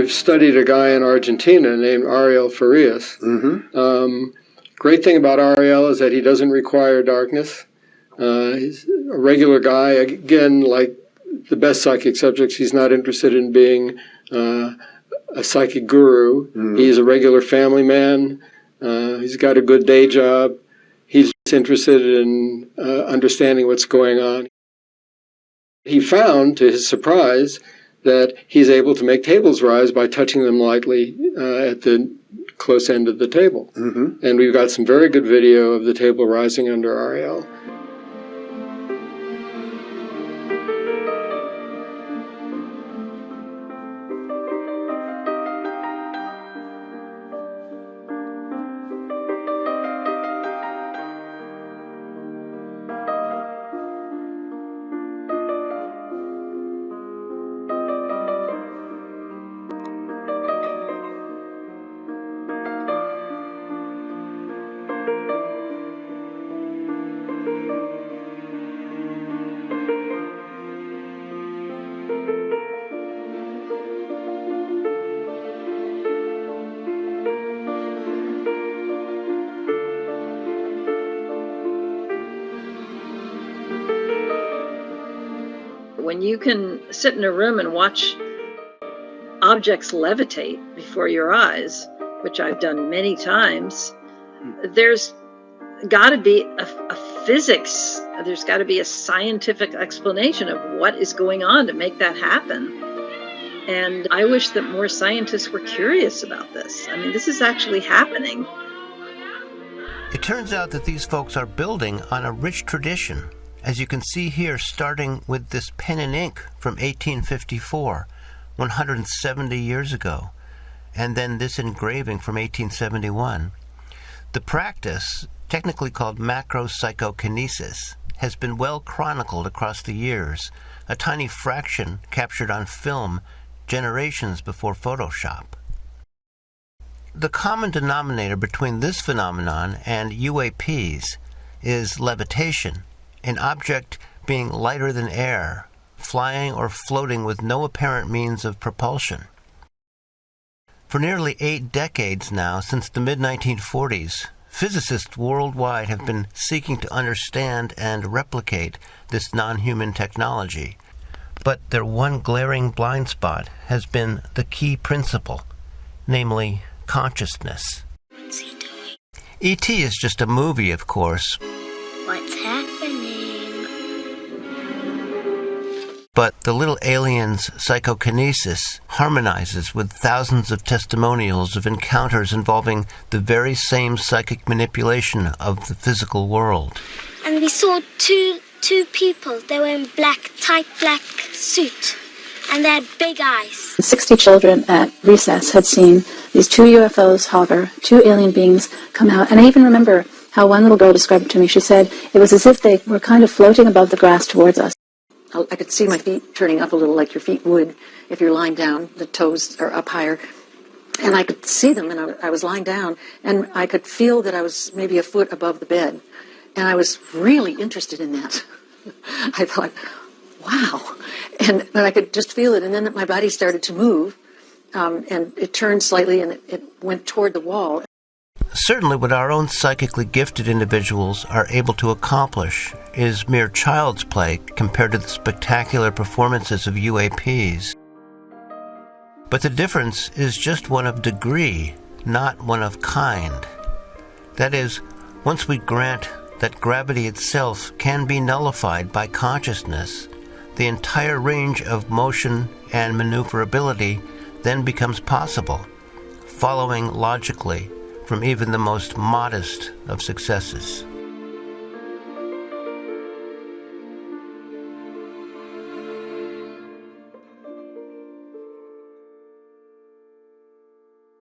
I've studied a guy in Argentina named Ariel Farias. Great thing about Ariel is that he doesn't require darkness. He's a regular guy. Again, like the best psychic subjects, he's not interested in being a psychic guru. He's a regular family man. He's got a good day job. He's just interested in understanding what's going on. He found, to his surprise, that he's able to make tables rise by touching them lightly at the close end of the table. And we've got some very good video of the table rising under Ariel. When you can sit in a room and watch objects levitate before your eyes, which I've done many times, there's got to be a physics, there's got to be a scientific explanation of what is going on to make that happen. And I wish that more scientists were curious about this. I mean, this is actually happening. It turns out that these folks are building on a rich tradition, as you can see here, starting with this pen and ink from 1854, 170 years ago, and then this engraving from 1871. The practice, technically called macro-psychokinesis, has been well chronicled across the years, a tiny fraction captured on film generations before Photoshop. The common denominator between this phenomenon and UAPs is levitation, an object being lighter than air, flying or floating with no apparent means of propulsion. For nearly 8 decades now, since the mid-1940s, physicists worldwide have been seeking to understand and replicate this non-human technology. But their one glaring blind spot has been the key principle, namely consciousness. What's he doing? E.T. is just a movie, of course. What's happening? But the little alien's psychokinesis harmonizes with thousands of testimonials of encounters involving the very same psychic manipulation of the physical world. And we saw two people. They were in tight black suit. And they had big eyes. 60 children at recess had seen these 2 UFOs hover, 2 alien beings come out. And I even remember how one little girl described it to me. She said it was as if they were kind of floating above the grass towards us. I could see my feet turning up a little like your feet would if you're lying down. The toes are up higher. And I could see them, and I was lying down, and I could feel that I was maybe a foot above the bed. And I was really interested in that. I thought, wow. But I could just feel it, and then my body started to move, and it turned slightly, and it went toward the wall. Certainly what our own psychically gifted individuals are able to accomplish is mere child's play compared to the spectacular performances of UAPs. But the difference is just one of degree, not one of kind. That is, once we grant that gravity itself can be nullified by consciousness, the entire range of motion and maneuverability then becomes possible, following logically from even the most modest of successes.